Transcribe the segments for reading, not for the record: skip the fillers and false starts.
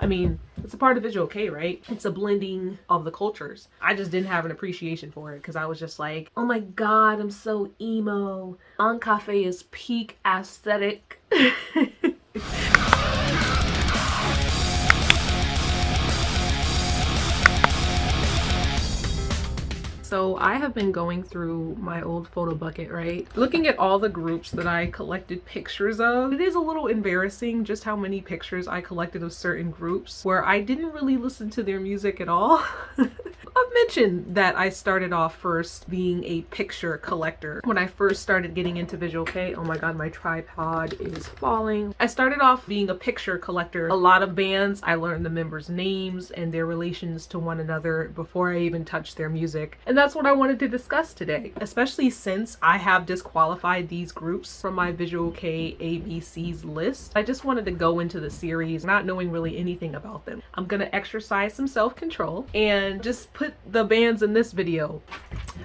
I mean, it's a part of visual kei, right? It's a blending of the cultures. I just didn't have an appreciation for it because I was just like, oh my god, I'm so emo. Cafe is peak aesthetic. So I have been going through my old photo bucket, right? Looking at all the groups that I collected pictures of. It is a little embarrassing just how many pictures I collected of certain groups where I didn't really listen to their music at all. I've mentioned that I started off first being a picture collector. When I first started getting into visual kei, oh my god, my tripod is falling. I started off being a picture collector. A lot of bands, I learned the members' names and their relations to one another before I even touched their music. And that's what I wanted to discuss today, especially since I have disqualified these groups from my visual kei ABCs list. I just wanted to go into the series not knowing really anything about them. I'm gonna exercise some self-control and just put the bands in this video.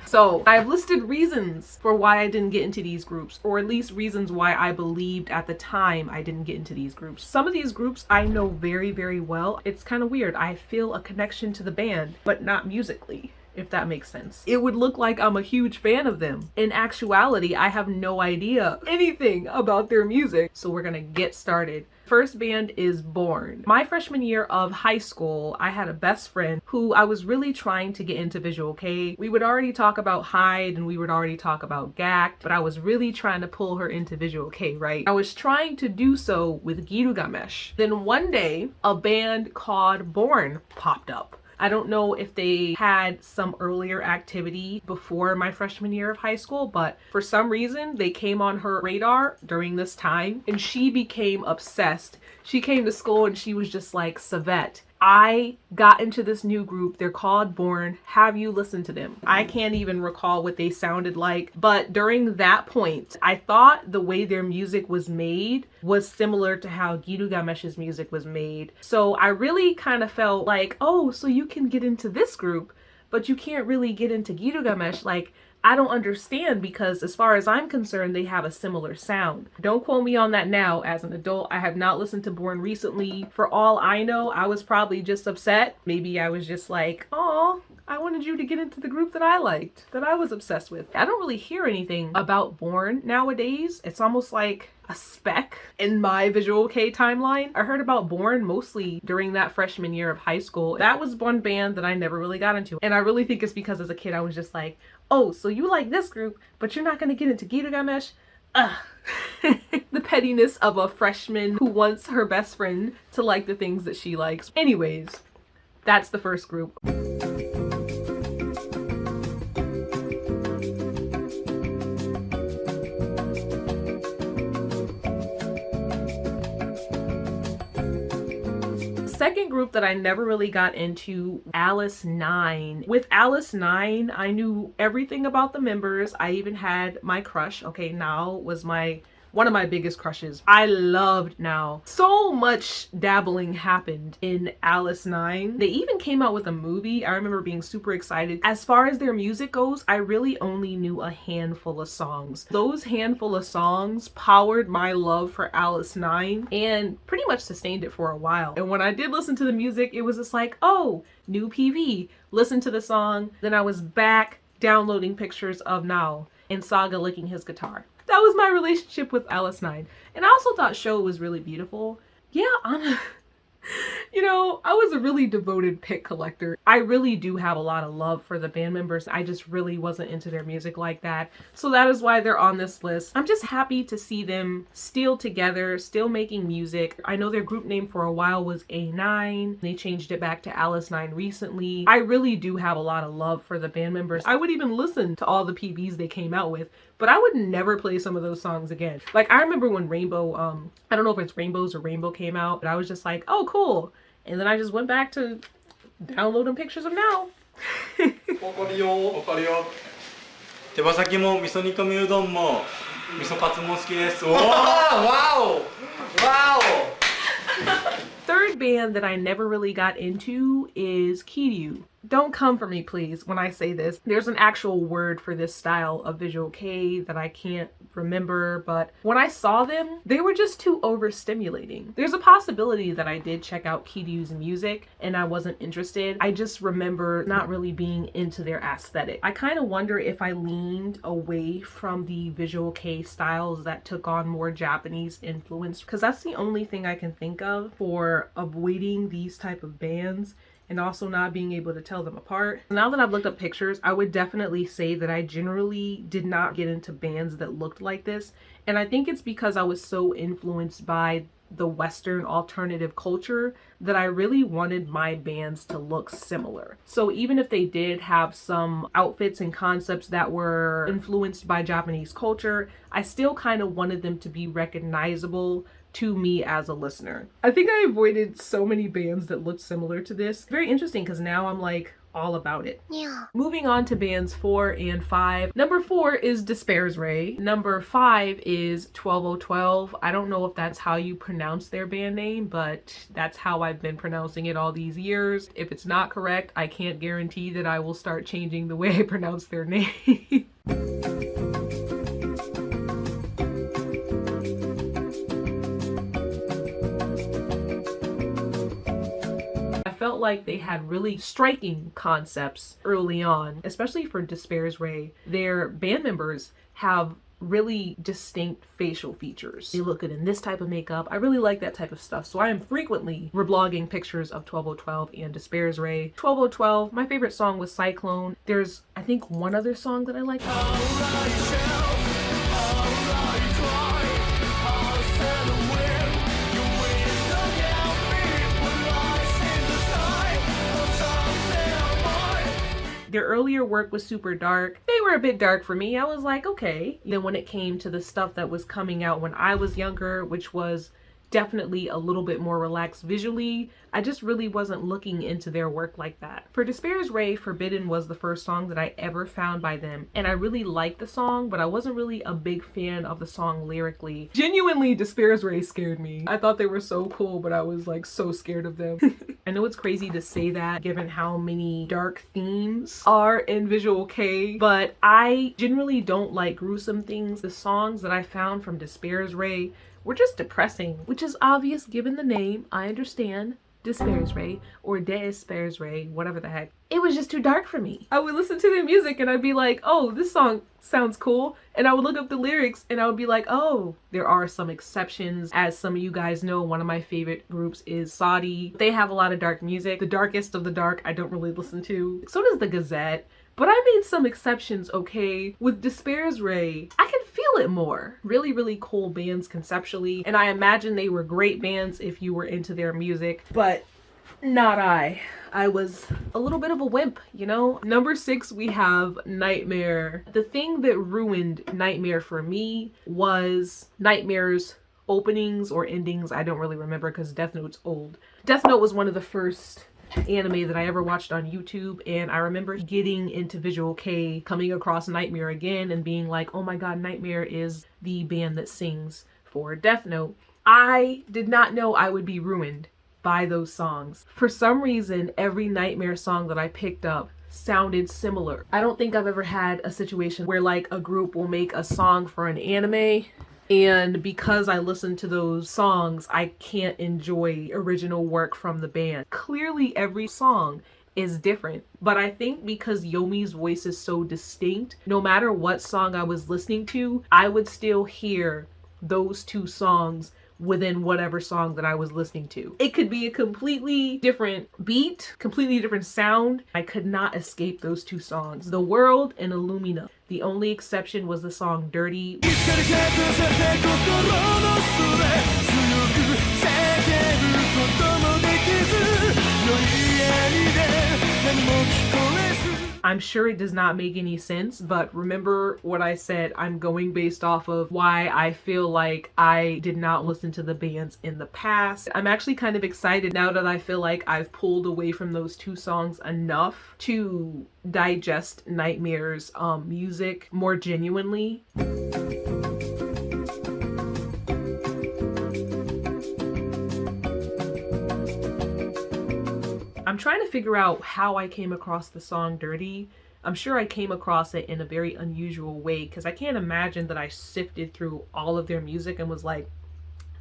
So I've listed reasons for why I didn't get into these groups, or at least reasons why I believed at the time I didn't get into these groups. Some of these groups I know very, very well. It's kind of weird. I feel a connection to the band, but not musically, if that makes sense. It would look like I'm a huge fan of them. In actuality, I have no idea anything about their music. So we're gonna get started. First band is Born. My freshman year of high school, I had a best friend who I was really trying to get into visual kei. We would already talk about Hyde and we would already talk about Gak, but I was really trying to pull her into visual kei, right? I was trying to do so with Girugamesh. Then one day, a band called Born popped up. I don't know if they had some earlier activity before my freshman year of high school, but for some reason they came on her radar during this time and she became obsessed. She came to school and she was just like, Savette, I got into this new group. They're called Born. Have you listened to them? I can't even recall what they sounded like, but during that point, I thought the way their music was made was similar to how Girugamesh's music was made. So I really kind of felt like, oh, so you can get into this group, but you can't really get into Girugamesh. Like, I don't understand because as far as I'm concerned, they have a similar sound. Don't quote me on that now. As an adult, I have not listened to Born recently. For all I know, I was probably just upset. Maybe I was just like, oh, I wanted you to get into the group that I liked, that I was obsessed with. I don't really hear anything about Born nowadays. It's almost like a speck in my visual kei timeline. I heard about Born mostly during that freshman year of high school. That was one band that I never really got into. And I really think it's because as a kid, I was just like, oh, so you like this group, but you're not gonna get into Girugamesh? Ugh. The pettiness of a freshman who wants her best friend to like the things that she likes. Anyways, that's the first group. Second group that I never really got into, Alice 9. With Alice 9, I knew everything about the members. I even had my crush. Okay, Now was one of my biggest crushes. I loved Now. So much dabbling happened in Alice 9. They even came out with a movie. I remember being super excited. As far as their music goes, I really only knew a handful of songs. Those handful of songs powered my love for Alice 9 and pretty much sustained it for a while. And when I did listen to the music, it was just like, oh, new PV. Listen to the song. Then I was back downloading pictures of Now and Saga licking his guitar. That was my relationship with Alice 9. And I also thought Show was really beautiful. Yeah, you know, I was a really devoted pick collector. I really do have a lot of love for the band members. I just really wasn't into their music like that. So that is why they're on this list. I'm just happy to see them still together, still making music. I know their group name for a while was A9. They changed it back to Alice 9 recently. I really do have a lot of love for the band members. I would even listen to all the PVs they came out with, but I would never play some of those songs again. Like, I remember when Rainbow, I don't know if it's Rainbows or Rainbow came out, but I was just like, oh, cool. And then I just went back to downloading pictures of Now. わかるよ、わかるよ。手羽先も味噌煮込みうどんも味噌カツも好きです。Wow! Wow! Third band that I never really got into is Kinyu. don't come for me, please, when I say this. There's an actual word for this style of visual kei that I can't remember, but when I saw them, they were just too overstimulating. There's a possibility that I did check out Kinyu's music and I wasn't interested. I just remember not really being into their aesthetic. I kind of wonder if I leaned away from the visual kei styles that took on more Japanese influence, because that's the only thing I can think of for avoiding these type of bands and also not being able to tell them apart. Now that I've looked up pictures, I would definitely say that I generally did not get into bands that looked like this. And I think it's because I was so influenced by the Western alternative culture that I really wanted my bands to look similar. So even if they did have some outfits and concepts that were influenced by Japanese culture, I still kind of wanted them to be recognizable to me as a listener. I think I avoided so many bands that looked similar to this. Very interesting, because now I'm like all about it. Yeah. Moving on to bands 4 and 5. Number 4 is Despair's Ray. Number 5 is 12012. I don't know if that's how you pronounce their band name, but that's how I've been pronouncing it all these years. If it's not correct, I can't guarantee that I will start changing the way I pronounce their name. Felt like they had really striking concepts early on, especially for Despair's Ray. Their band members have really distinct facial features. They look good in this type of makeup. I really like that type of stuff. So I am frequently reblogging pictures of 12012 and Despair's Ray. 12012, my favorite song was Cyclone. There's, I think, one other song that I like. Their earlier work was super dark. They were a bit dark for me. I was like, okay. Then when it came to the stuff that was coming out when I was younger, which was definitely a little bit more relaxed visually, I just really wasn't looking into their work like that. For Despair's Ray, Forbidden was the first song that I ever found by them, and I really liked the song, but I wasn't really a big fan of the song lyrically. Genuinely, Despair's Ray scared me. I thought they were so cool, but I was like so scared of them. I know it's crazy to say that given how many dark themes are in visual kei, but I generally don't like gruesome things. The songs that I found from Despair's Ray were just depressing, which is obvious given the name. I understand. Despair's Ray or Despair's Ray, whatever the heck. It was just too dark for me. I would listen to their music and I'd be like, oh, this song sounds cool. And I would look up the lyrics and I would be like, oh, there are some exceptions. As some of you guys know, one of my favorite groups is Saudi. They have a lot of dark music. The darkest of the dark I don't really listen to. So does the Gazette. But I made some exceptions, okay? With Despair's Ray, I can feel it more. Really, really cool bands conceptually. And I imagine they were great bands if you were into their music, but not I. I was a little bit of a wimp, you know? Number 6, we have Nightmare. The thing that ruined Nightmare for me was Nightmare's openings or endings. I don't really remember because Death Note's old. Death Note was one of the first anime that I ever watched on YouTube, and I remember getting into visual kei, coming across Nightmare again and being like, oh my god, Nightmare is the band that sings for Death Note. I did not know I would be ruined by those songs. For some reason, every Nightmare song that I picked up sounded similar. I don't think I've ever had a situation where like a group will make a song for an anime, and because I listen to those songs, I can't enjoy original work from the band. Clearly every song is different, but I think because Yomi's voice is so distinct, no matter what song I was listening to, I would still hear those two songs within whatever song that I was listening to. It could be a completely different beat, completely different sound. I could not escape those two songs, The World and Illumina. The only exception was the song Dirty. I'm sure it does not make any sense, but remember what I said, I'm going based off of why I feel like I did not listen to the bands in the past. I'm actually kind of excited now that I feel like I've pulled away from those two songs enough to digest Nightmare's music more genuinely. I'm trying to figure out how I came across the song Dirty. I'm sure I came across it in a very unusual way because I can't imagine that I sifted through all of their music and was like,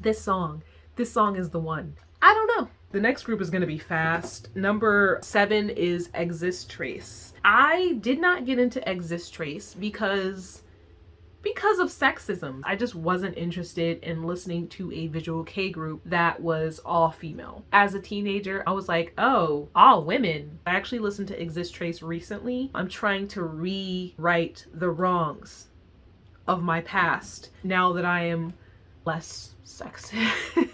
this song is the one. I don't know. The next group is going to be fast. Number 7 is Existrace. I did not get into Existrace because of sexism. I just wasn't interested in listening to a visual kei group that was all female. As a teenager, I was like, oh, all women. I actually listened to Existrace recently. I'm trying to rewrite the wrongs of my past now that I am less sexist.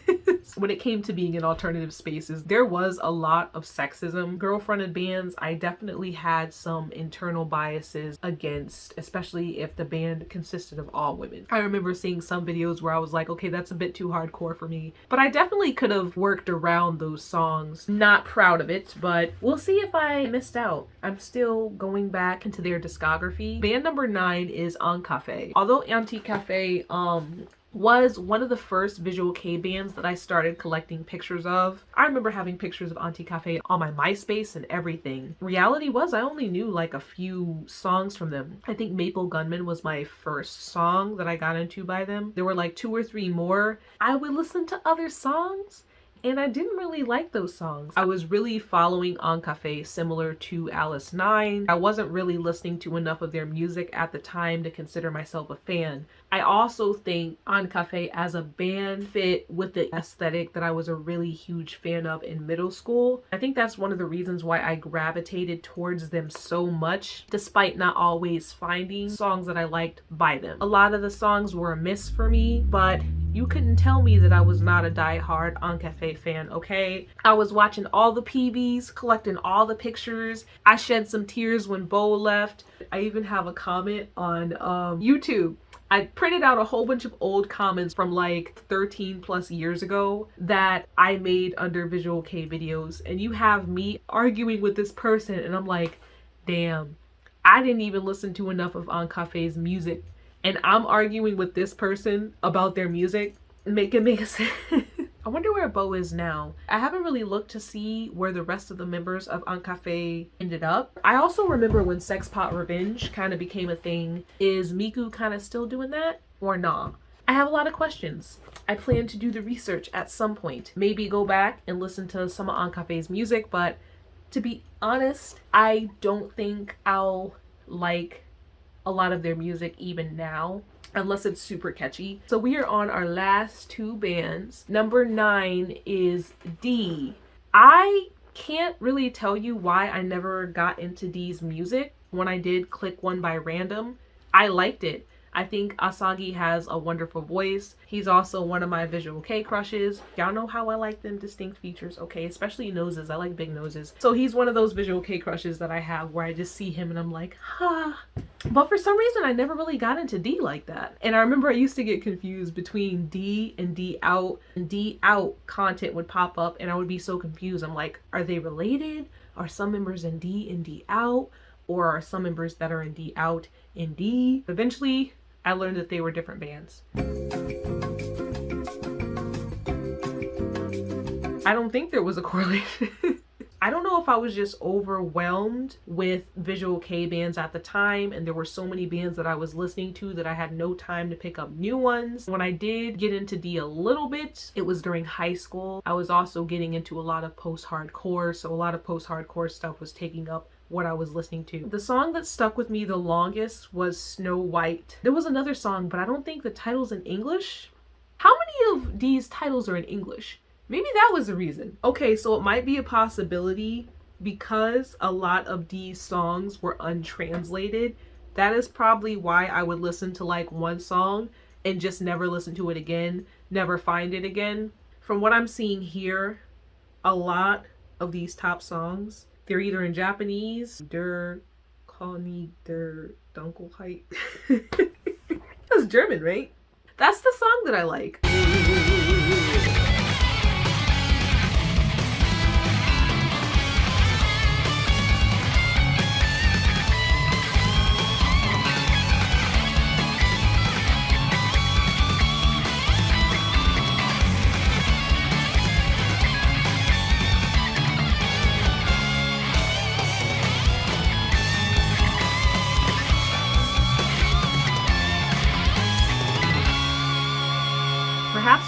When it came to being in alternative spaces, there was a lot of sexism. Girl-fronted bands, I definitely had some internal biases against, especially if the band consisted of all women. I remember seeing some videos where I was like, okay, that's a bit too hardcore for me. But I definitely could have worked around those songs. Not proud of it, but we'll see if I missed out. I'm still going back into their discography. Band number 9 is Ankafe. Although Anti-Cafe, was one of the first visual kei bands that I started collecting pictures of. I remember having pictures of Anti-Cafe on my MySpace and everything. Reality was I only knew like a few songs from them. I think Maple Gunman was my first song that I got into by them. There were like 2 or 3 more. I would listen to other songs and I didn't really like those songs. I was really following Ankafe similar to Alice 9. I wasn't really listening to enough of their music at the time to consider myself a fan. I also think Ankafe as a band fit with the aesthetic that I was a really huge fan of in middle school. I think that's one of the reasons why I gravitated towards them so much, despite not always finding songs that I liked by them. A lot of the songs were a miss for me, but you couldn't tell me that I was not a die-hard Ankafe fan, okay? I was watching all the PBs, collecting all the pictures. I shed some tears when Bo left. I even have a comment on YouTube. I printed out a whole bunch of old comments from like 13 plus years ago that I made under visual kei videos. And you have me arguing with this person and I'm like, damn, I didn't even listen to enough of Ankafe's music. And I'm arguing with this person about their music. Make sense. I wonder where Bo is now. I haven't really looked to see where the rest of the members of Ankafe ended up. I also remember when Sex Pot Revenge kind of became a thing. Is Miku kind of still doing that or nah? I have a lot of questions. I plan to do the research at some point. Maybe go back and listen to some of Ankafe's music, but to be honest, I don't think I'll like a lot of their music even now, unless it's super catchy. So we are on our last 2 bands. Number 9 is D. I can't really tell you why I never got into D's music. When I did click one by random, I liked it. I think Asagi has a wonderful voice. He's also one of my visual kei crushes. Y'all know how I like them distinct features, okay? Especially noses. I like big noses. So he's one of those visual kei crushes that I have where I just see him and I'm like, ha. But for some reason, I never really got into D like that. And I remember I used to get confused between D and D out. And D out content would pop up and I would be so confused. I'm like, are they related? Are some members in D out? Or are some members that are in D out in D? Eventually, I learned that they were different bands. I don't think there was a correlation. I don't know if I was just overwhelmed with visual kei bands at the time and there were so many bands that I was listening to that I had no time to pick up new ones. When I did get into D a little bit, it was during high school. I was also getting into a lot of post-hardcore, so a lot of post-hardcore stuff was taking up what I was listening to. The song that stuck with me the longest was Snow White. There was another song, but I don't think the title's in English. How many of these titles are in English? Maybe that was the reason. Okay, so it might be a possibility because a lot of these songs were untranslated. That is probably why I would listen to like one song and just never listen to it again, never find it again. From what I'm seeing here, a lot of these top songs, they're either in Japanese, Der Koni der Dunkelheit. That's German, right? That's the song that I like.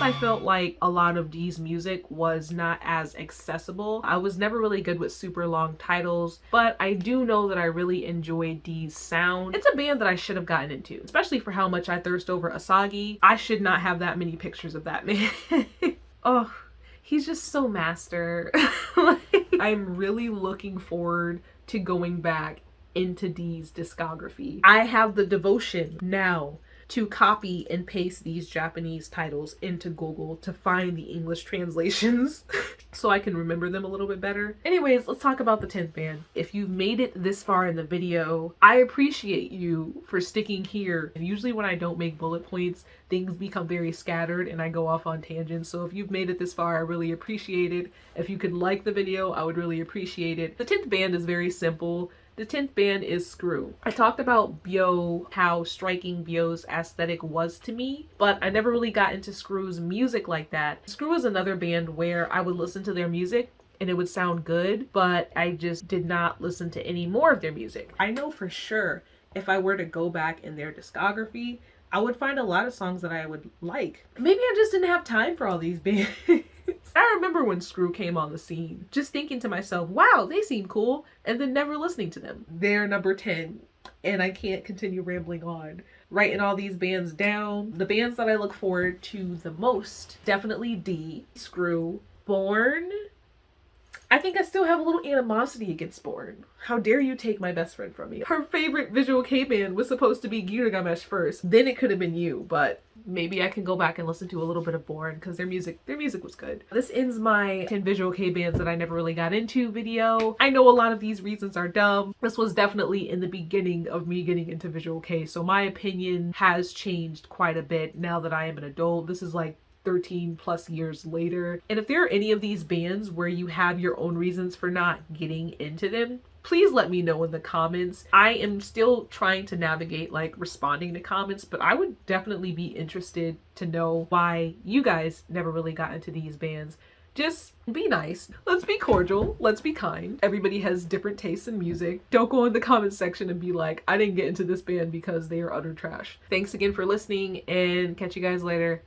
I felt like a lot of D's music was not as accessible. I was never really good with super long titles, but I do know that I really enjoy D's sound. It's a band that I should have gotten into, especially for how much I thirst over Asagi. I should not have that many pictures of that man. Oh, he's just so master. Like, I'm really looking forward to going back into D's discography. I have the devotion now to copy and paste these Japanese titles into Google to find the English translations so I can remember them a little bit better. Anyways, let's talk about the 10th band. If you've made it this far in the video, I appreciate you for sticking here. And usually when I don't make bullet points, things become very scattered and I go off on tangents. So if you've made it this far, I really appreciate it. If you could like the video, I would really appreciate it. The 10th band is very simple. The 10th band is Screw. I talked about Byo, how striking Byo's aesthetic was to me, but I never really got into Screw's music like that. Screw is another band where I would listen to their music and it would sound good, but I just did not listen to any more of their music. I know for sure if I were to go back in their discography, I would find a lot of songs that I would like. Maybe I just didn't have time for all these bands. I remember when Screw came on the scene, just thinking to myself, wow, they seem cool, and then never listening to them. They're number 10, and I can't continue rambling on. Writing all these bands down. The bands that I look forward to the most, definitely D, Screw, Born. I think I still have a little animosity against Born. How dare you take my best friend from me? Her favorite visual K band was supposed to be Gilgamesh first. Then it could have been you, but maybe I can go back and listen to a little bit of Born because their music was good. This ends my 10 visual K bands that I never really got into video. I know a lot of these reasons are dumb. This was definitely in the beginning of me getting into visual K, so my opinion has changed quite a bit now that I am an adult. This is like 13 plus years later. And if there are any of these bands where you have your own reasons for not getting into them, please let me know in the comments. I am still trying to navigate like responding to comments, but I would definitely be interested to know why you guys never really got into these bands. Just be nice. Let's be cordial. Let's be kind. Everybody has different tastes in music. Don't go in the comments section and be like, I didn't get into this band because they are utter trash. Thanks again for listening and catch you guys later.